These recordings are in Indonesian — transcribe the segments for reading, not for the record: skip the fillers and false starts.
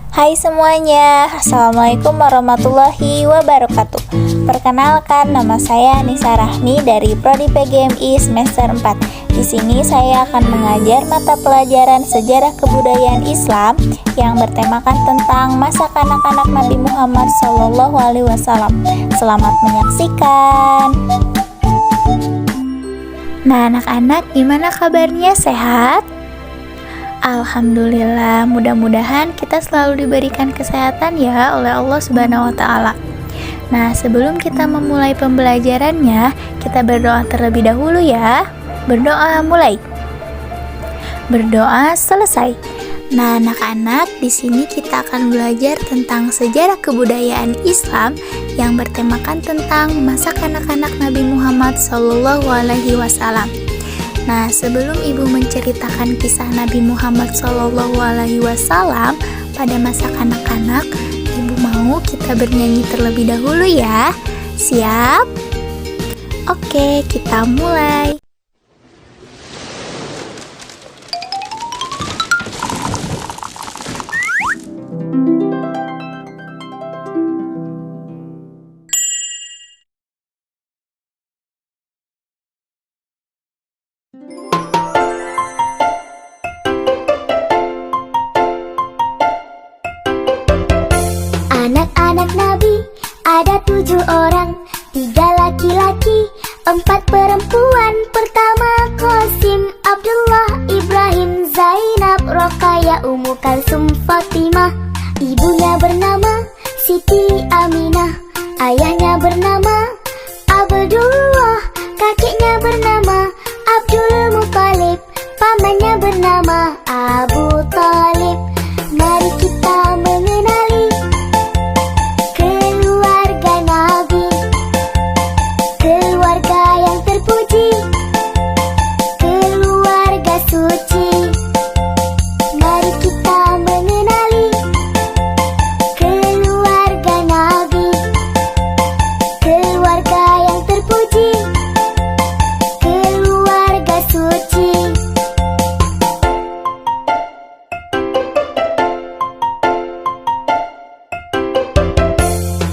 Hai semuanya, Assalamualaikum warahmatullahi wabarakatuh. Perkenalkan, nama saya Nisa Rahmi dari Prodi PGMI semester 4. Di sini saya akan mengajar mata pelajaran Sejarah Kebudayaan Islam yang bertemakan tentang masa kanak-kanak Nabi Muhammad SAW. Selamat menyaksikan. Nah, anak-anak, gimana kabarnya? Sehat? Alhamdulillah, mudah-mudahan kita selalu diberikan kesehatan ya oleh Allah Subhanahu wa Ta'ala. Nah, sebelum kita memulai pembelajarannya, kita berdoa terlebih dahulu ya. Berdoa mulai. Berdoa selesai. Nah, anak-anak, di sini kita akan belajar tentang sejarah kebudayaan Islam yang bertemakan tentang masa kanak-kanak Nabi Muhammad SAW. Nah, sebelum Ibu menceritakan kisah Nabi Muhammad SAW pada masa kanak-kanak, Ibu mau kita bernyanyi terlebih dahulu ya. Siap? Oke, kita mulai. Anak-anak Nabi ada 7 orang, 3 laki-laki, 4 perempuan. Pertama Qasim, Abdullah, Ibrahim, Zainab, Roqayah, Ummu Kalsum, Fatimah. Ibunya bernama Siti Aminah, ayahnya bernama Abdullah, kakeknya bernama Abdul Muthalib, pamannya bernama Abu Thalib. Mari kita mengenali keluarga Nabi, keluarga yang terpuji, keluarga suci. Mari kita mengenali keluarga Nabi, keluarga yang terpuji, keluarga suci.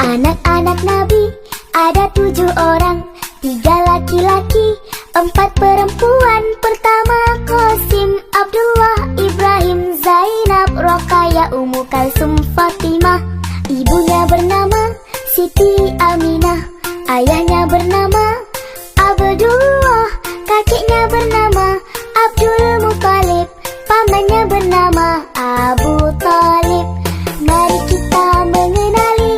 Anak-anak Nabi ada 7 orang, 3 laki-laki, 4 perempuan. Pertama Qasim, Abdullah, Ibrahim, Zainab, Roqayah, Ummu Kalsum, Fatimah. Ibunya bernama Siti Aminah, ayahnya bernama Abdullah, kakeknya bernama Abdul Muthalib, pamannya bernama Abu Thalib. Mari kita mengenali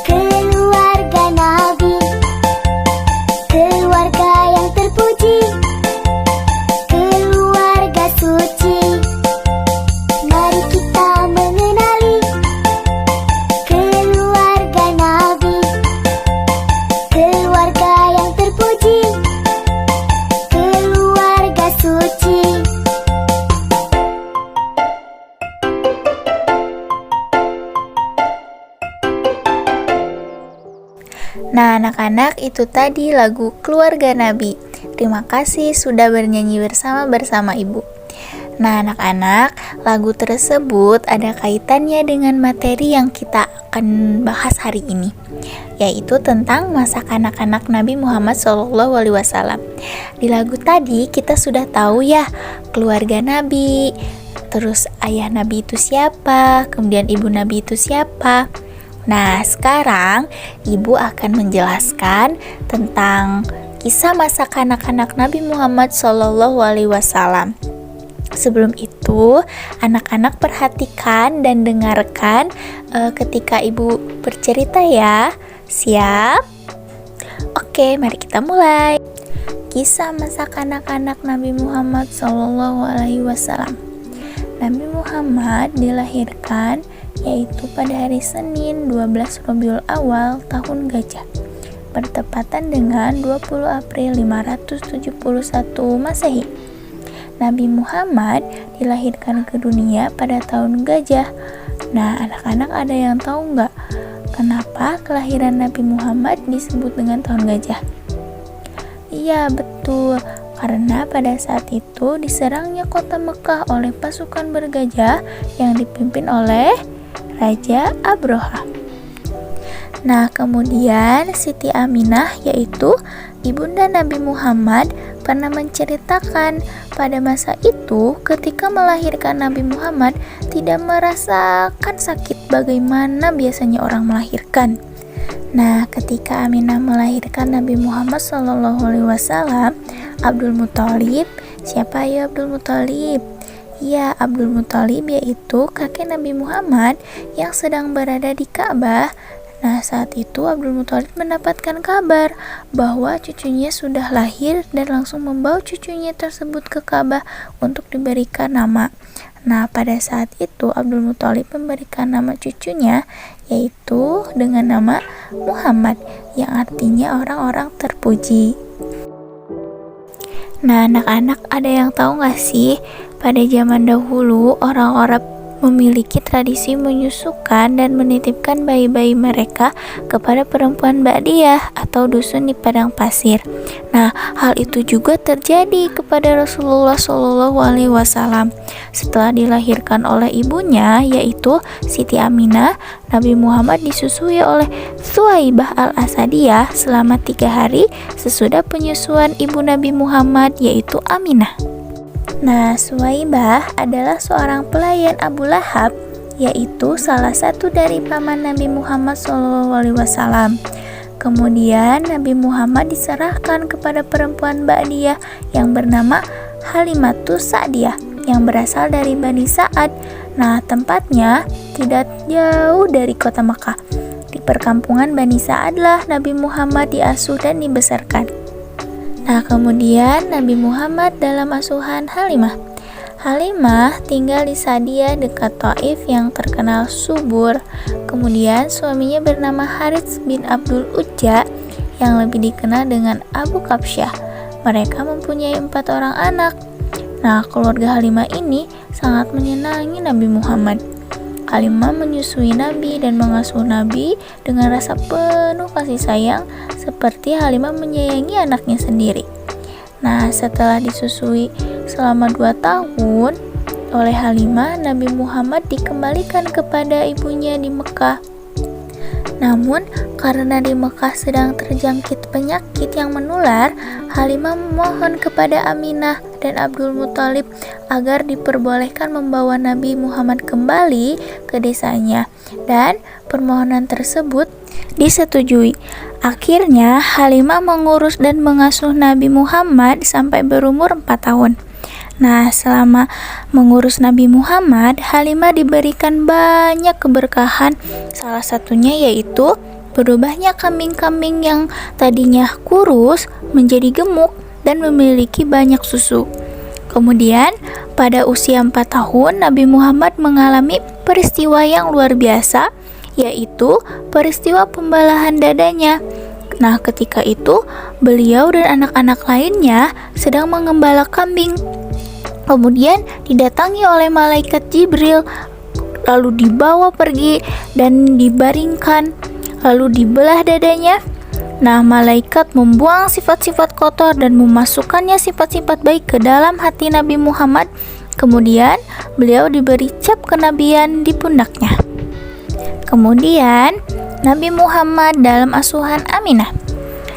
keluarga Nabi, keluarga yang terpuji, keluarga suci. Mari kita mengenali keluarga Nabi, keluarga yang terpuji, keluarga suci. Nah, anak-anak, itu tadi lagu Keluarga Nabi. Terima kasih sudah bernyanyi bersama Ibu. Nah, anak-anak, lagu tersebut ada kaitannya dengan materi yang kita akan bahas hari ini, yaitu tentang masa kanak-kanak Nabi Muhammad SAW. Di lagu tadi kita sudah tahu ya, keluarga Nabi, terus ayah Nabi itu siapa, kemudian ibu Nabi itu siapa. Nah, sekarang Ibu akan menjelaskan tentang kisah masa kanak-kanak Nabi Muhammad SAW. Sebelum itu, anak-anak perhatikan dan dengarkan ketika Ibu bercerita ya. Siap? Oke, mari kita mulai. Kisah masa kanak-kanak Nabi Muhammad SAW. Nabi Muhammad dilahirkan yaitu pada hari Senin 12 Rabiul Awal tahun Gajah, bertepatan dengan 20 April 571 Masehi. Nabi Muhammad dilahirkan ke dunia pada tahun Gajah. Nah, anak-anak ada yang tahu nggak kenapa kelahiran Nabi Muhammad disebut dengan tahun Gajah? Iya, betul, karena pada saat itu diserangnya kota Mekah oleh pasukan bergajah yang dipimpin oleh Raja Abroha. Nah, kemudian Siti Aminah, yaitu ibunda Nabi Muhammad, pernah menceritakan pada masa itu ketika melahirkan Nabi Muhammad tidak merasakan sakit bagaimana biasanya orang melahirkan. Nah, ketika Aminah melahirkan Nabi Muhammad SAW, Abdul Muthalib, siapa ya Abdul Muthalib? Ya, Abdul Muthalib yaitu kakek Nabi Muhammad yang sedang berada di Ka'bah. Nah, saat itu Abdul Muthalib mendapatkan kabar bahwa cucunya sudah lahir dan langsung membawa cucunya tersebut ke Ka'bah untuk diberikan nama. Nah, pada saat itu Abdul Muthalib memberikan nama cucunya yaitu dengan nama Muhammad yang artinya orang-orang terpuji. Nah, anak-anak, ada yang tahu gak sih pada zaman dahulu orang-orang memiliki tradisi menyusukan dan menitipkan bayi-bayi mereka kepada perempuan ba'diyah atau dusun di padang pasir. Nah, hal itu juga terjadi kepada Rasulullah SAW. Setelah dilahirkan oleh ibunya, yaitu Siti Aminah, Nabi Muhammad disusui oleh Thuwaibah al-Asadiyah selama 3 hari sesudah penyusuan ibu Nabi Muhammad, yaitu Aminah. Nah, Thuwaibah adalah seorang pelayan Abu Lahab, yaitu salah satu dari paman Nabi Muhammad SAW. Kemudian Nabi Muhammad diserahkan kepada perempuan ba'diyah yang bernama Halimatus Sa'diyah yang berasal dari Bani Sa'ad. Nah, tempatnya tidak jauh dari kota Makkah. Di perkampungan Bani Sa'ad lah Nabi Muhammad diasuh dan dibesarkan. Nah, kemudian Nabi Muhammad dalam asuhan Halimah. Halimah tinggal di Sadia dekat Taif yang terkenal subur. Kemudian suaminya bernama Harits bin Abdul Uzza yang lebih dikenal dengan Abu Kabsyah. Mereka mempunyai 4 orang anak. Nah, keluarga Halimah ini sangat menyenangi Nabi Muhammad. Halimah menyusui Nabi dan mengasuh Nabi dengan rasa penuh kasih sayang seperti Halimah menyayangi anaknya sendiri. Nah, setelah disusui selama 2 tahun oleh Halimah, Nabi Muhammad dikembalikan kepada ibunya di Mekah. Namun, karena di Mekah sedang terjangkit penyakit yang menular, Halimah memohon kepada Aminah dan Abdul Muthalib agar diperbolehkan membawa Nabi Muhammad kembali ke desanya, dan permohonan tersebut disetujui. Akhirnya, Halimah mengurus dan mengasuh Nabi Muhammad sampai berumur 4 tahun. Nah, selama mengurus Nabi Muhammad, Halimah diberikan banyak keberkahan. Salah satunya yaitu berubahnya kambing-kambing yang tadinya kurus menjadi gemuk dan memiliki banyak susu. Kemudian, pada usia 4 tahun, Nabi Muhammad mengalami peristiwa yang luar biasa, yaitu peristiwa pembelahan dadanya. Nah, ketika itu, beliau dan anak-anak lainnya sedang mengembala kambing. Kemudian didatangi oleh malaikat Jibril, lalu dibawa pergi dan dibaringkan, lalu dibelah dadanya. Nah, malaikat membuang sifat-sifat kotor dan memasukkannya sifat-sifat baik ke dalam hati Nabi Muhammad. Kemudian beliau diberi cap kenabian di pundaknya. Kemudian Nabi Muhammad dalam asuhan Aminah.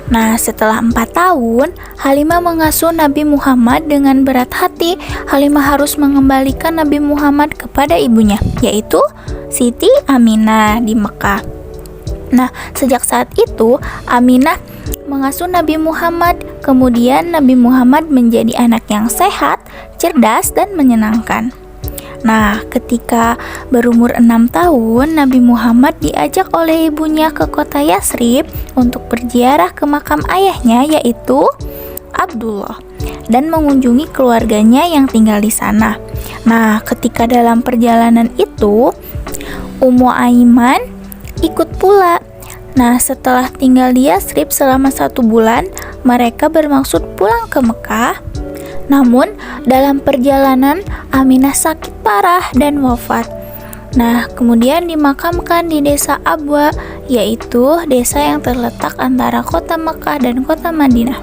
Nah, setelah 4 tahun, Halimah mengasuh Nabi Muhammad dengan berat hati. Halimah harus mengembalikan Nabi Muhammad kepada ibunya, yaitu Siti Aminah di Mekah. Nah, sejak saat itu, Aminah mengasuh Nabi Muhammad. Kemudian Nabi Muhammad menjadi anak yang sehat, cerdas, dan menyenangkan. Nah, ketika berumur 6 tahun, Nabi Muhammad diajak oleh ibunya ke kota Yasrib untuk berziarah ke makam ayahnya, yaitu Abdullah, dan mengunjungi keluarganya yang tinggal di sana. Nah, ketika dalam perjalanan itu, Ummu Aiman ikut pula. Nah, setelah tinggal di Yasrib selama 1 bulan, mereka bermaksud pulang ke Mekah. Namun, dalam perjalanan, Aminah sakit parah dan wafat. Nah, kemudian dimakamkan di desa Abwa, yaitu desa yang terletak antara kota Mekah dan kota Madinah.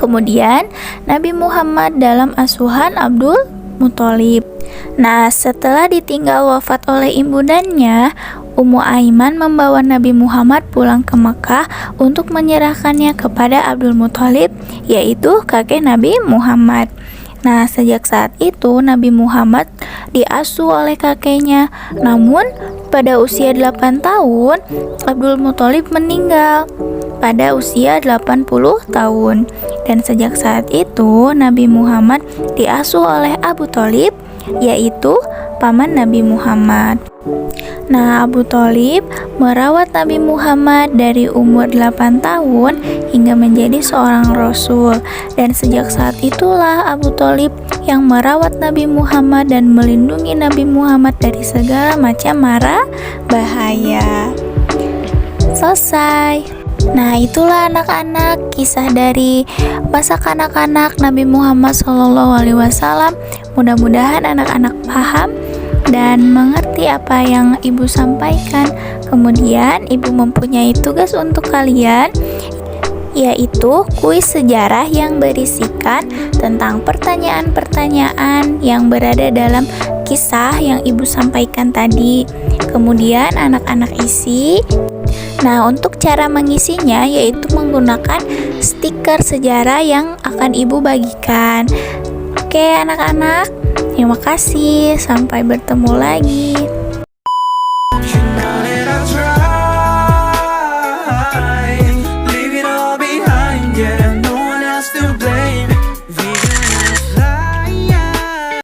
Kemudian Nabi Muhammad dalam asuhan Abdul Muthalib. Nah, setelah ditinggal wafat oleh ibundanya, Ummu Aiman membawa Nabi Muhammad pulang ke Mekah untuk menyerahkannya kepada Abdul Muthalib, yaitu kakek Nabi Muhammad. Nah, sejak saat itu Nabi Muhammad diasuh oleh kakeknya. Namun, pada usia 8 tahun, Abdul Muthalib meninggal pada usia 80 tahun. Dan sejak saat itu, Nabi Muhammad diasuh oleh Abu Thalib, yaitu paman Nabi Muhammad. Nah, Abu Thalib merawat Nabi Muhammad dari umur 8 tahun hingga menjadi seorang Rasul. Dan sejak saat itulah Abu Thalib yang merawat Nabi Muhammad dan melindungi Nabi Muhammad dari segala macam mara bahaya. Selesai. Nah, itulah anak-anak kisah dari masa kanak-kanak Nabi Muhammad SAW. Mudah-mudahan anak-anak paham dan mengerti apa yang ibu sampaikan. Kemudian ibu mempunyai tugas untuk kalian, yaitu kuis sejarah yang berisikan tentang pertanyaan-pertanyaan yang berada dalam kisah yang ibu sampaikan tadi. Kemudian anak-anak isi. Nah, untuk cara mengisinya yaitu menggunakan stiker sejarah yang akan ibu bagikan. Oke anak-anak, terima kasih. Sampai bertemu lagi.